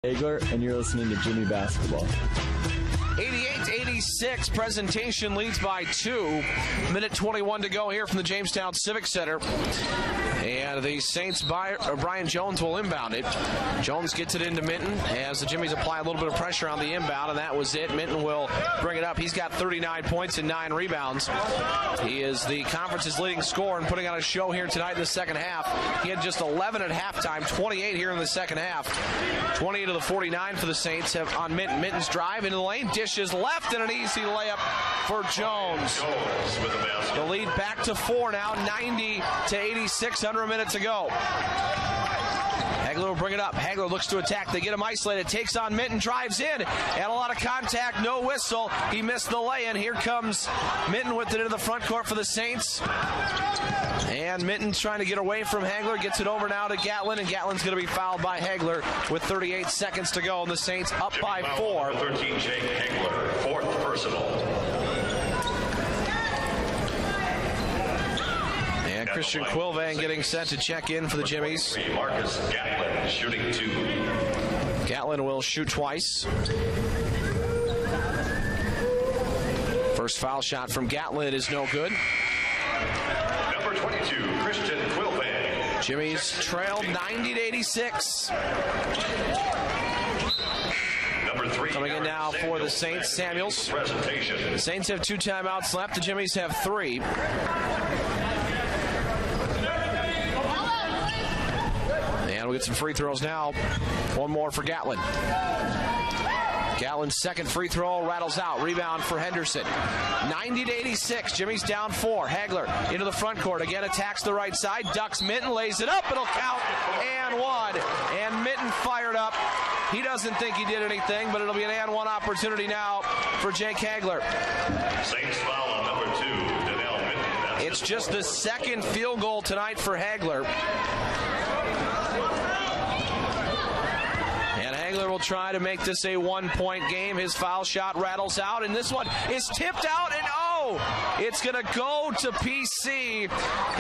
Hagler, and you're listening to Jimmy Basketball. 88-86, presentation leads by 2. Minute 21 to go here from the Jamestown Civic Center. And the Saints, Brian Jones will inbound it. Jones gets it into Minton as the Jimmies apply a little bit of pressure on the inbound, and that was it. Minton will bring it up. He's got 39 points and 9 rebounds. He is the conference's leading scorer and putting on a show here tonight in the second half. He had just 11 at halftime, 28 here in the second half. 28 of the 49 for the Saints have on Minton. Minton's drive into the lane, dishes left, and an easy layup for Jones. The lead back to 4 now, 90-86, under a minute to go. Hagler will bring it up. Hagler looks to attack. They get him isolated. Takes on Minton. Drives in. And a lot of contact. No whistle. He missed the lay-in. Here comes Minton with it into the front court for the Saints. And Minton trying to get away from Hagler. Gets it over now to Gatlin. And Gatlin's going to be fouled by Hagler with 38 seconds to go. And the Saints up by 4. 13, Jake Hagler. Fourth personal. And Christian Quilvan getting set to check in for the Jimmies. Marcus Gatlin shooting 2. Gatlin will shoot twice. First foul shot from Gatlin is no good. Number 22, Christian Quilvan. Jimmies trailed 90-86. Number 3, coming in now for the Saints, Samuels. The Saints have 2 timeouts left. The Jimmies have 3. And we'll get some free throws now. One more for Gatlin. Gatlin's second free throw rattles out. Rebound for Henderson. 90-86. Jimmy's down 4. Hagler into the front court. Again attacks the right side. Ducks Minton. Lays it up. It'll count. And 1. And Minton fired up. He doesn't think he did anything, but it'll be an and 1 opportunity now for Jake Hagler. Saints foul on number 2, Donnell Minton. It's just the second field goal tonight for Hagler. Hagler will try to make this a 1-point game. His foul shot rattles out, and this one is tipped out, and it's going to go to PC.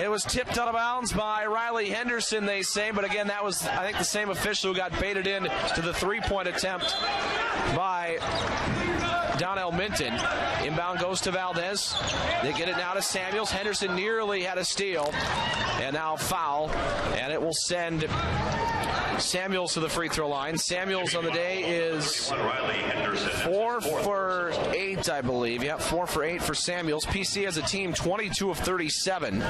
It was tipped out of bounds by Riley Henderson, they say, but again, that was, I think, the same official who got baited in to the 3-point attempt by Donnell Minton. Inbound goes to Valdez. They get it now to Samuels. Henderson nearly had a steal, and now foul, and it will send Samuels to the free throw line. Samuels on the day is 4 for 8, I believe. Yeah, 4 for 8 for Samuels. PC as a team, 22 of 37.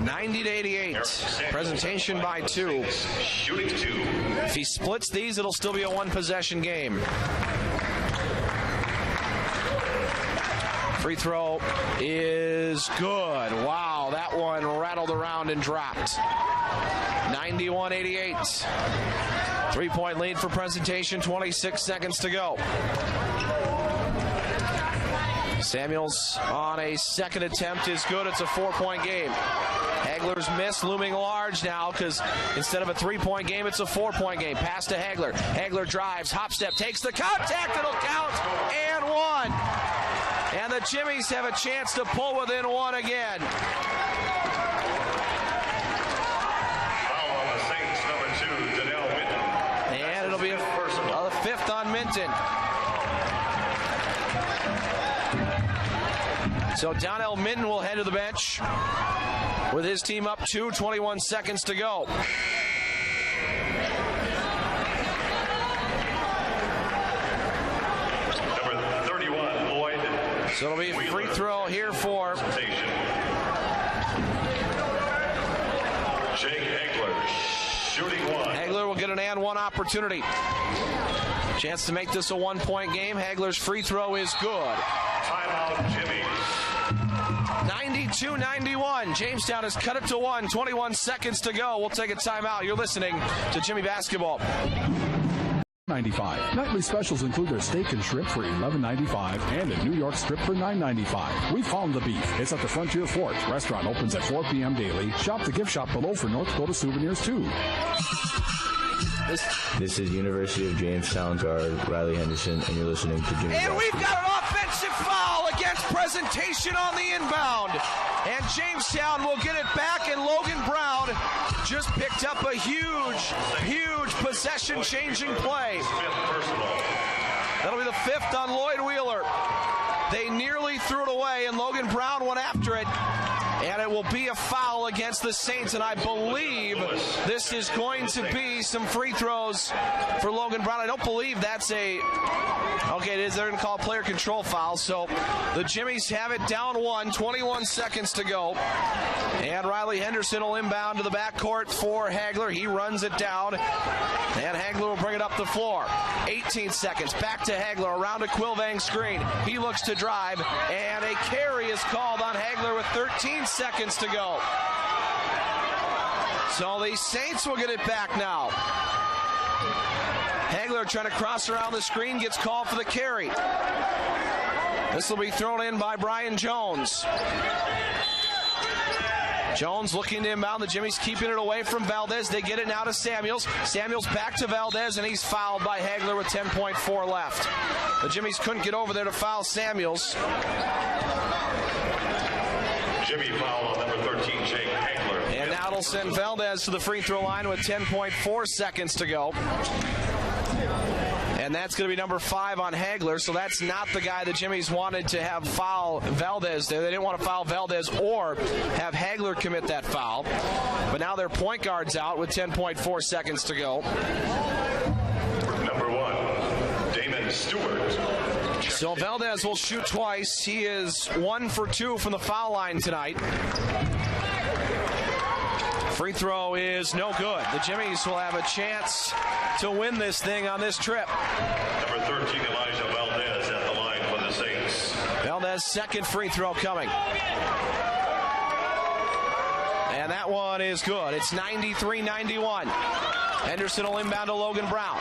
90-88. Presentation by 2. Shooting 2. If he splits these, it'll still be a 1-possession game. Free throw is good. Wow, that one rattled around and dropped. 91-88. 3-point lead for presentation, 26 seconds to go. Samuels on a second attempt is good. It's a 4-point game. Hagler's miss looming large now because instead of a 3-point game, it's a 4-point game. Pass to Hagler. Hagler drives, hop step, takes the contact. It'll count, and 1. And the Jimmies have a chance to pull within 1 again. Foul on the Saints, number 2, Donnell Minton. And it'll be a 5th on Minton. So Donnell Minton will head to the bench with his team up 2, 21 seconds to go. So it'll be a free throw here for Jake Hagler, shooting 1. Hagler will get an and 1 opportunity. Chance to make this a 1-point game. Hagler's free throw is good. Timeout, Jimmy. 92-91. Jamestown has cut it to 1. 21 seconds to go. We'll take a timeout. You're listening to Jimmy Basketball. $9.95. Nightly specials include their steak and shrimp for $11.95 and a New York strip for $9.95. We found the beef. It's at the Frontier Fort. Restaurant opens at 4 p.m. daily. Shop the gift shop below for North Dakota souvenirs too. This is University of Jamestown guard Riley Henderson, and you're listening to Jimmy. And we've got an offensive foul against President. hesitation on the inbound. And Jamestown will get it back, and Logan Brown just picked up a huge possession-changing play. That'll be the 5th on Lloyd Wheeler. They nearly threw it away, and Logan Brown went after it. And it will be a foul against the Saints, and I believe this is going to be some free throws for Logan Brown. I don't believe that's a... Okay, it is. They're going to call a player control foul. So the Jimmies have it down 1, 21 seconds to go. And Riley Henderson will inbound to the backcourt for Hagler. He runs it down, and Hagler will bring it up the floor. 18 seconds. Back to Hagler around a Quilvang screen. He looks to drive, and a carry is called on Hagler with 13 seconds to go. So the Saints will get it back now. Hagler trying to cross around the screen, gets called for the carry. This will be thrown in by Brian Jones. Jones looking to inbound. The Jimmies keeping it away from Valdez. They get it now to Samuels. Samuels back to Valdez, and he's fouled by Hagler with 10.4 left. The Jimmies couldn't get over there to foul Samuels. Jimmy foul on number 13, Jake Hagler. And now it'll send Valdez to the free throw line with 10.4 seconds to go. And that's going to be number 5 on Hagler, so that's not the guy the Jimmies wanted to have foul Valdez there. They didn't want to foul Valdez or have Hagler commit that foul. But now their point guard's out with 10.4 seconds to go. Number 1, Damon Stewart. So Valdez will shoot twice. He is 1 for 2 from the foul line tonight. Free throw is no good. The Jimmies will have a chance to win this thing on this trip. Number 13, Elijah Valdez at the line for the Saints. Valdez, second free throw coming. And that one is good. It's 93-91. Henderson will inbound to Logan Brown.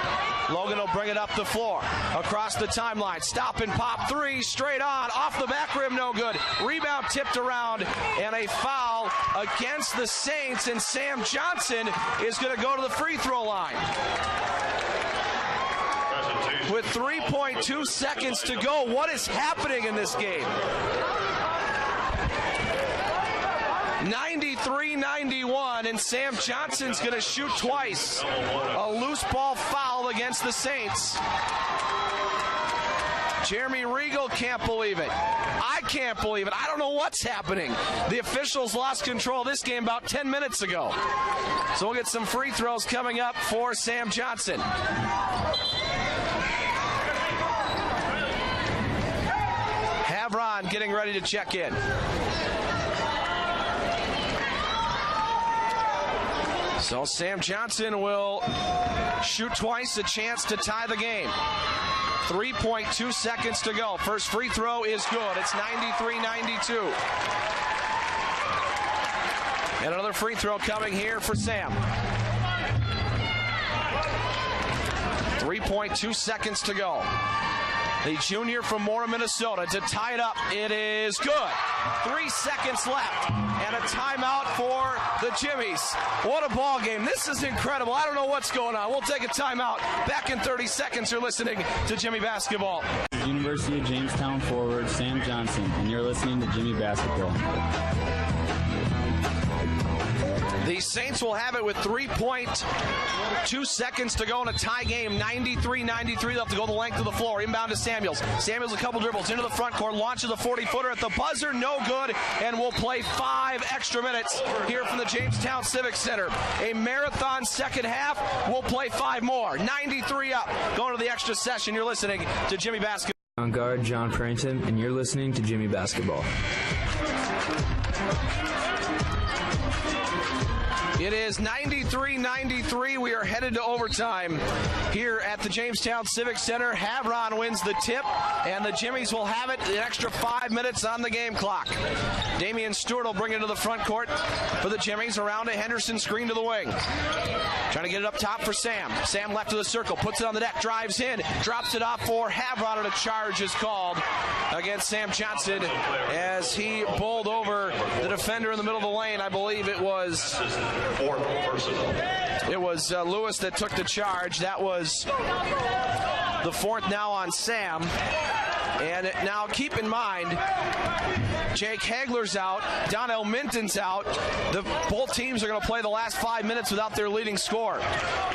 Logan will bring it up the floor, across the timeline. Stop and pop 3, straight on, off the back rim, no good. Rebound tipped around, and a foul against the Saints, and Sam Johnson is going to go to the free throw line. With 3.2 seconds to go, what is happening in this game? 93-91, and Sam Johnson's going to shoot twice. A loose ball foul against the Saints. Jeremy Riegel can't believe it. I can't believe it. I don't know what's happening. The officials lost control of this game about 10 minutes ago. So we'll get some free throws coming up for Sam Johnson. Havron getting ready to check in. So Sam Johnson will shoot twice, a chance to tie the game. 3.2 seconds to go. First free throw is good. It's 93-92. And another free throw coming here for Sam. 3.2 seconds to go. The junior from Mora, Minnesota, to tie it up. It is good. 3 seconds left, and a timeout for the Jimmies. What a ball game. This is incredible. I don't know what's going on. We'll take a timeout. Back in 30 seconds. You're listening to Jimmy Basketball. University of Jamestown forward Sam Johnson, and you're listening to Jimmy Basketball. The Saints will have it with 3.2 seconds to go in a tie game. 93-93. They'll have to go the length of the floor. Inbound to Samuels. Samuels a couple dribbles into the front court. Launches a 40-footer at the buzzer. No good. And we'll play 5 extra minutes here from the Jamestown Civic Center. A marathon second half. We'll play 5 more. 93 up. Going to the extra session. You're listening to Jimmy Basketball. On guard, John Pranton, and you're listening to Jimmy Basketball. It is 93-93. We are headed to overtime here at the Jamestown Civic Center. Havron wins the tip, and the Jimmies will have it an extra 5 minutes on the game clock. Damian Stewart will bring it to the front court for the Jimmies. Around to Henderson, screen to the wing. Trying to get it up top for Sam. Sam left of the circle, puts it on the deck, drives in, drops it off for Havron, and a charge is called against Sam Johnson as he bowled over the defender in the middle of the lane. I believe it was Lewis that took the charge. That was the 4th now on Sam. And now keep in mind, Jake Hagler's out, Donnell Minton's out. Both teams are going to play the last 5 minutes without their leading scorer.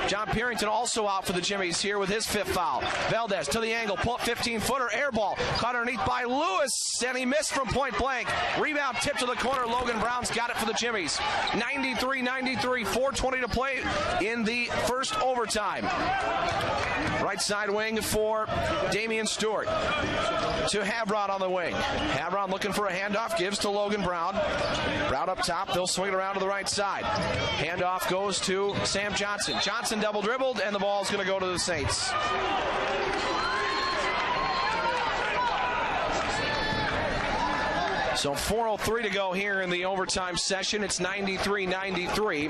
John Perrington also out for the Jimmies here with his 5th foul. Valdez to the angle, pull up 15-footer, air ball, caught underneath by Lewis, and he missed from point blank. Rebound tipped to the corner, Logan Brown's got it for the Jimmies. 93-93, 4:20 to play in the first overtime. Right side wing for Damian Stewart. To Havron on the wing. Havron looking for a handoff, gives to Logan Brown. Brown up top, they'll swing it around to the right side. Handoff goes to Sam Johnson. Johnson double dribbled, and the ball's going to go to the Saints. So 4:03 to go here in the overtime session. It's 93-93.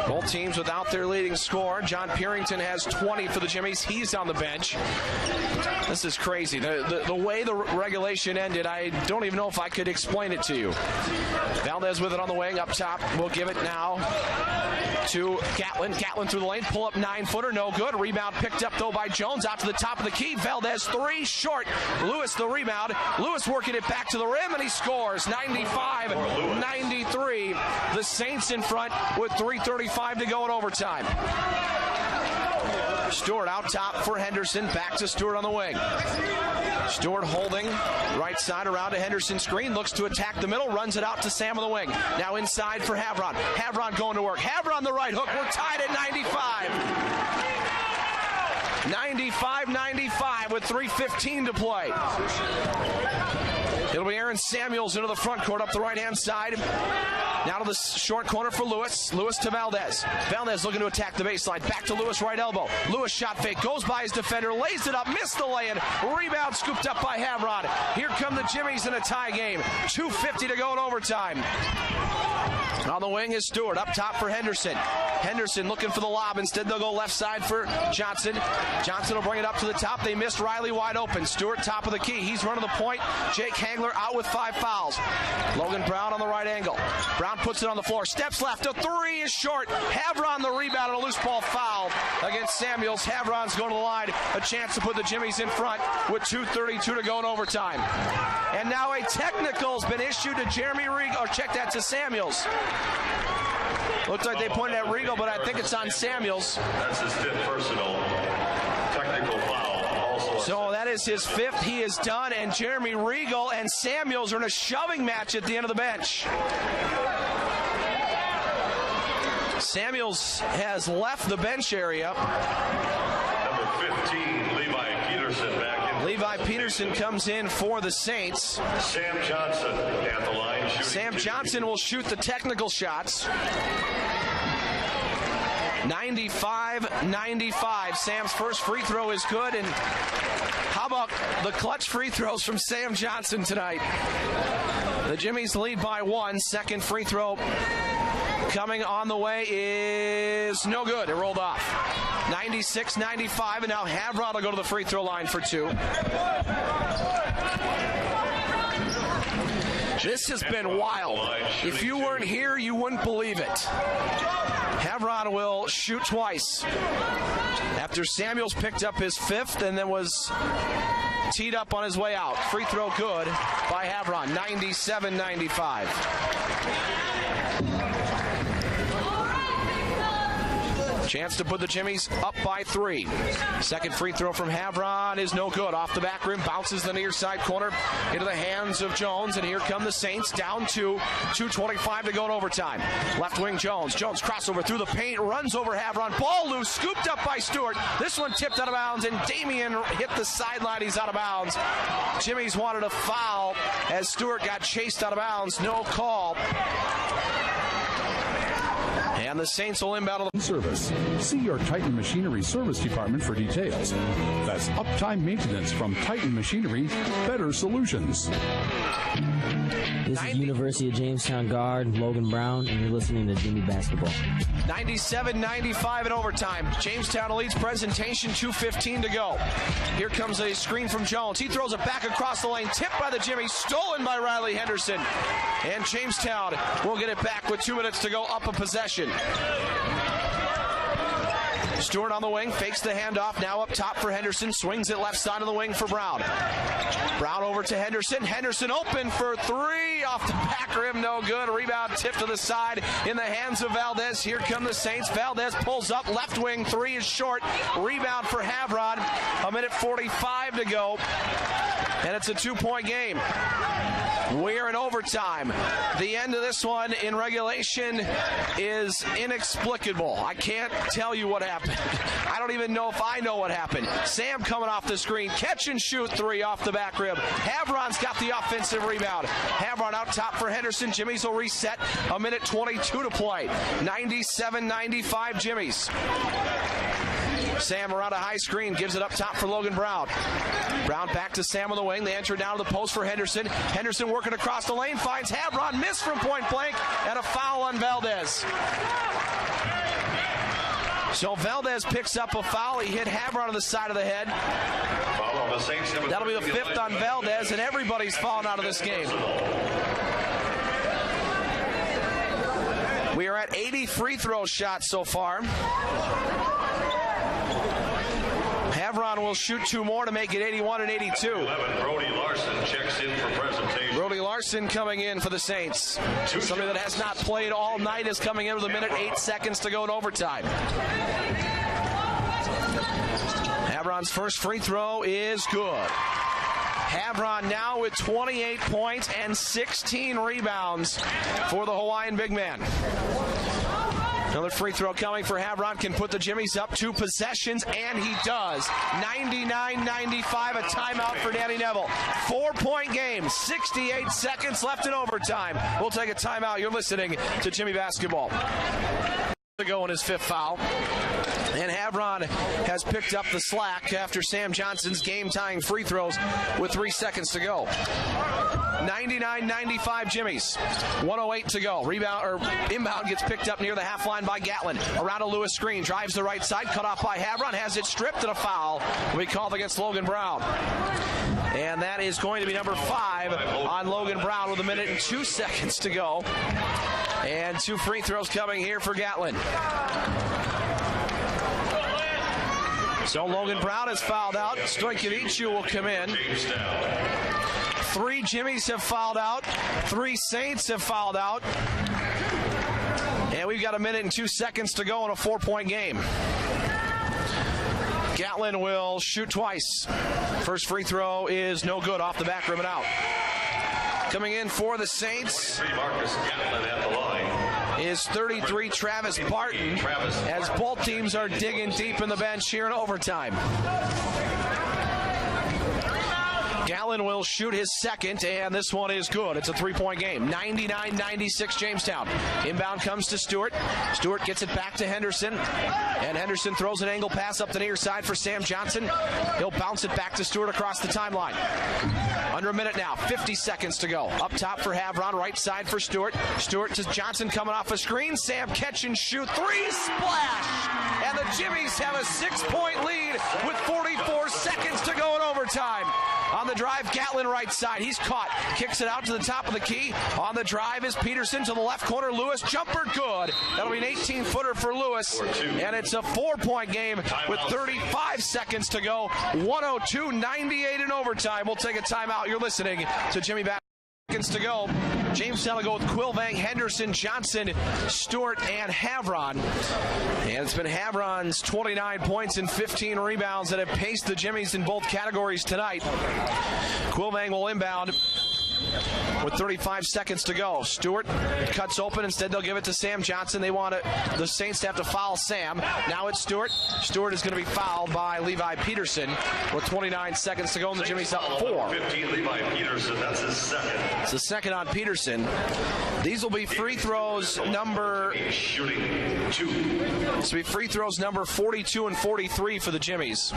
Both teams without their leading scorer. John Perrington has 20 for the Jimmies. He's on the bench. This is crazy. The way the regulation ended, I don't even know if I could explain it to you. Valdez with it on the wing up top. We'll give it now to Gatlin. Gatlin through the lane. Pull up 9-footer. No good. Rebound picked up, though, by Jones. Out to the top of the key. Valdez 3 short. Lewis the rebound. Lewis working it back to the rim, and he scores. 95-93. The Saints in front with 3:35 to go in overtime. Stewart out top for Henderson. Back to Stewart on the wing. Stewart holding right side around to Henderson screen. Looks to attack the middle. Runs it out to Sam on the wing. Now inside for Havron. Havron going to work. Havron the right hook. We're tied at 95. 95-95 with 3:15 to play. It'll be Aaron Samuels into the front court up the right-hand side. Now to the short corner for Lewis. Lewis to Valdez. Valdez looking to attack the baseline. Back to Lewis, right elbow. Lewis shot fake. Goes by his defender. Lays it up. Missed the lay-in. Rebound scooped up by Havron. Here come the Jimmies in a tie game. 2:50 to go in overtime. On the wing is Stewart. Up top for Henderson. Henderson looking for the lob. Instead, they'll go left side for Johnson. Johnson will bring it up to the top. They missed Riley wide open. Stewart top of the key. He's running the point. Jake Hagler out with 5 fouls. Logan Brown on the right angle. Brown puts it on the floor. Steps left. A 3 is short. Havron the rebound and a loose ball foul against Samuels. Havron's going to the line. A chance to put the Jimmies in front with 2:32 to go in overtime. And now a technical's been issued to Jeremy Regal. Or check that to Samuels. Looks like they pointed at Regal, but I think it's on Samuels. That's his 5th personal. Technical foul. Also. So that is his 5th. He is done, and Jeremy Regal and Samuels are in a shoving match at the end of the bench. Samuels has left the bench area. Number 15, Levi Peterson back in. Levi Peterson comes in for the Saints. Sam Johnson at the line. Sam Johnson will shoot the technical shots. 95-95. Sam's first free throw is good. And how about the clutch free throws from Sam Johnson tonight? The Jimmies lead by 1. Second free throw coming on the way is no good. It rolled off. 96-95, and now Havron will go to the free throw line for 2. This has been wild. If you weren't here, you wouldn't believe it. Havron will shoot twice. After Samuels picked up his 5th and then was teed up on his way out. Free throw good by Havron. 97-95. Chance to put the Jimmies up by 3. Second free throw from Havron is no good. Off the back rim, bounces the near side corner into the hands of Jones, and here come the Saints down to 2:25 to go in overtime. Left wing Jones. Jones crossover through the paint, runs over Havron. Ball loose, scooped up by Stewart. This one tipped out of bounds, and Damian hit the sideline. He's out of bounds. Jimmies wanted a foul as Stewart got chased out of bounds. No call. And the Saints will inbound on the service. See your Titan Machinery Service Department for details. That's uptime maintenance from Titan Machinery. Better solutions. This is University of Jamestown guard Logan Brown, and you're listening to Jimmy Basketball. 97-95 in overtime. Jamestown leads presentation, 2:15 to go. Here comes a screen from Jones. He throws it back across the lane. Tipped by the Jimmies, stolen by Riley Henderson. And Jamestown will get it back with 2 minutes to go, up a possession. Stewart on the wing, fakes the handoff, now up top for Henderson, swings it left side of the wing for Brown. Brown over to Henderson. Henderson open for three off the back rim, no good. Rebound tipped to the side in the hands of Valdez. Here come the Saints. Valdez pulls up, left wing, three is short. Rebound for Havron. 1:45 to go, and it's a 2-point game. We're in overtime. The end of this one in regulation is inexplicable. I can't tell you what happened. I don't even know if I know what happened. Sam coming off the screen, catch and shoot three off the back rib. Havron's got the offensive rebound. Havron out top for Henderson. Jimmy's will reset. 1:22 to play. 97-95 Jimmy's. Sam around a high screen, gives it up top for Logan Brown. Brown back to Sam on the wing. They enter down to the post for Henderson. Henderson working across the lane, finds Havron, missed from point blank, and a foul on Valdez. So Valdez picks up a foul. He hit Havron on the side of the head. That'll be the fifth on Valdez, and everybody's fallen out of this game. We are at 80 free throw shots so far. Havron will shoot two more to make it 81 and 82. Brody Larson checks in for presentation. Brody Larson coming in for the Saints. Somebody that has not played all night is coming in with 1:08 to go in overtime. Havron's first free throw is good. Havron now with 28 points and 16 rebounds for the Hawaiian big man. Another free throw coming for Havron, can put the Jimmies up 2 possessions, and he does. 99-95, a timeout for Danny Neville. 4-point game, 68 seconds left in overtime. We'll take a timeout. You're listening to Jimmy Basketball. To go in his 5th foul. And Havron has picked up the slack after Sam Johnson's game-tying free throws with 3 seconds to go. 99-95 Jimmy's. 1:08 to go. Rebound or inbound gets picked up near the half line by Gatlin. Around a Lewis screen, drives the right side, cut off by Havron, has it stripped, and a foul will be called against Logan Brown. And that is going to be number 5 on Logan Brown with 1:02 to go. And 2 free throws coming here for Gatlin. So Logan Brown is fouled out. Stojkovic will come in. 3 Jimmies have fouled out. 3 Saints have fouled out. And we've got 1:02 to go in a 4-point game. Gatlin will shoot twice. First free throw is no good, off the back rim and out. Coming in for the Saints is 33 Travis Barton, as both teams are digging deep in the bench here in overtime. Gatlin will shoot his second, and this one is good. It's a 3-point game. 99-96 Jamestown. Inbound comes to Stewart. Stewart gets it back to Henderson, and Henderson throws an angle pass up the near side for Sam Johnson. He'll bounce it back to Stewart across the timeline. Under a minute now, 50 seconds to go. Up top for Havron, right side for Stewart. Stewart to Johnson coming off a screen. Sam catch and shoot. 3, splash! And the Jimmies have a 6-point lead with 44 seconds to go in overtime. On the drive, Gatlin right side. He's caught. Kicks it out to the top of the key. On the drive is Peterson to the left corner. Lewis, jumper, good. That'll be an 18-footer for Lewis. And it's a 4-point game with 35 seconds to go. 102-98 in overtime. We'll take a timeout. You're listening to Jimmy Bass. Seconds to go. Jamestown will go with Quillvang, Henderson, Johnson, Stewart, and Havron. And it's been Havron's 29 points and 15 rebounds that have paced the Jimmies in both categories tonight. Quillvang will inbound with 35 seconds to go. Stewart cuts open. Instead, they'll give it to Sam Johnson. They want the Saints to have to foul Sam. Now it's Stewart. Stewart is going to be fouled by Levi Peterson with 29 seconds to go, and the Jimmy's up 4. 15, Levi Peterson. That's his second. It's the second on Peterson. These will be free throws number... Shooting 2. This will be free throws number 42 and 43 for the Jimmies.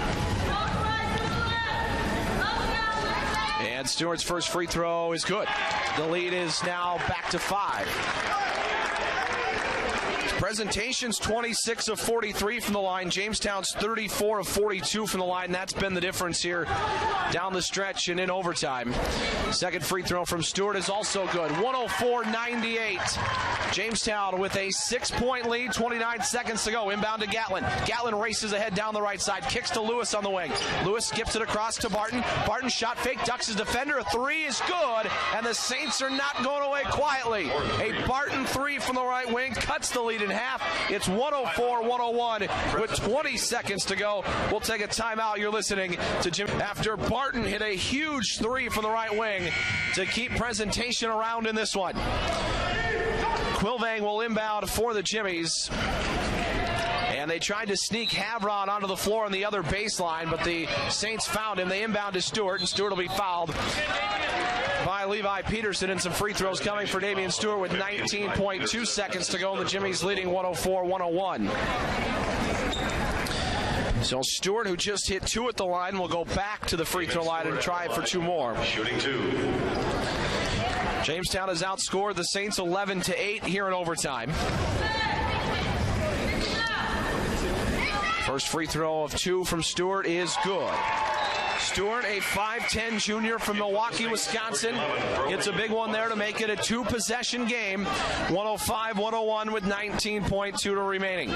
And Stewart's first free throw is good. The lead is now back to 5. Presentation's 26 of 43 from the line. Jamestown's 34 of 42 from the line. That's been the difference here down the stretch and in overtime. Second free throw from Stewart is also good. 104-98. Jamestown with a 6-point lead, 29 seconds to go. Inbound to Gatlin. Gatlin races ahead down the right side. Kicks to Lewis on the wing. Lewis skips it across to Barton. Barton shot fake, ducks his defender. A three is good, and the Saints are not going away quietly. A Barton three from the right wing cuts the lead in half. It's 104-101 with 20 seconds to go. We'll take a timeout. You're listening to Jim. After Barton hit a huge three from the right wing to keep presentation around in this one. Quilvang will inbound for the Jimmies. And they tried to sneak Havron onto the floor on the other baseline, but the Saints found him. They inbound to Stewart, and Stewart will be fouled by Levi Peterson, and some free throws coming for Damian Stewart with 19.2 seconds to go, and the Jimmies leading 104-101. So Stewart, who just hit two at the line, will go back to the free throw line and try for two more. Shooting two. Jamestown has outscored the Saints 11-8 here in overtime. First free throw of two from Stewart is good. Stewart, a 5'10 junior from Milwaukee, Wisconsin, gets a big one there to make it a two-possession game. 105-101 with 19.2 remaining.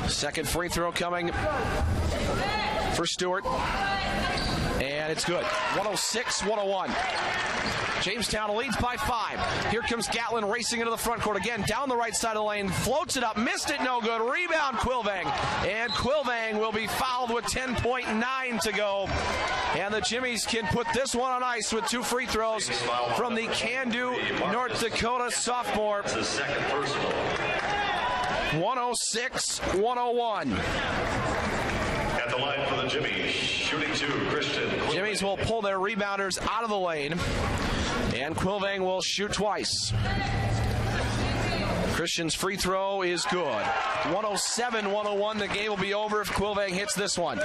Second free throw coming for Stewart. And it's good. 106-101. Jamestown leads by 5. Here comes Gatlin racing into the front court again, down the right side of the lane, floats it up, missed it, no good. Rebound, Quilvang. And Quilvang will be fouled with 10.9 to go. And the Jimmies can put this one on ice with two free throws from the Can-Do, North Dakota sophomore. 106-101. At the line for the Jimmies, shooting two, Christian. Jimmies will pull their rebounders out of the lane, and Quilvang will shoot twice. Christian's free throw is good. 107-101. The game will be over if Quilvang hits this one.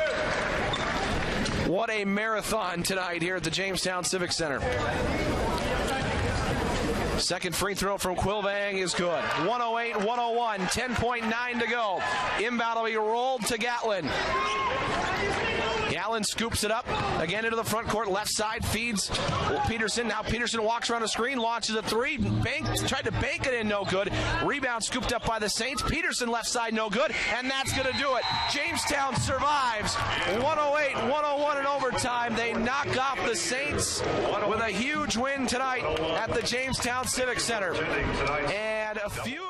What a marathon tonight here at the Jamestown Civic Center. Second free throw from Quilvang is good. 108-101, 10.9 to go. Inbound will be rolled to Gatlin. Gatlin scoops it up again into the front court, left side, feeds Peterson. Now Peterson walks around the screen, launches a three, tried to bank it in, no good. Rebound scooped up by the Saints. Peterson left side, no good, and that's going to do it. Jamestown survives. 108-101 in overtime. They knock off the Saints with a huge win tonight at the Jamestown Civic Center. And a few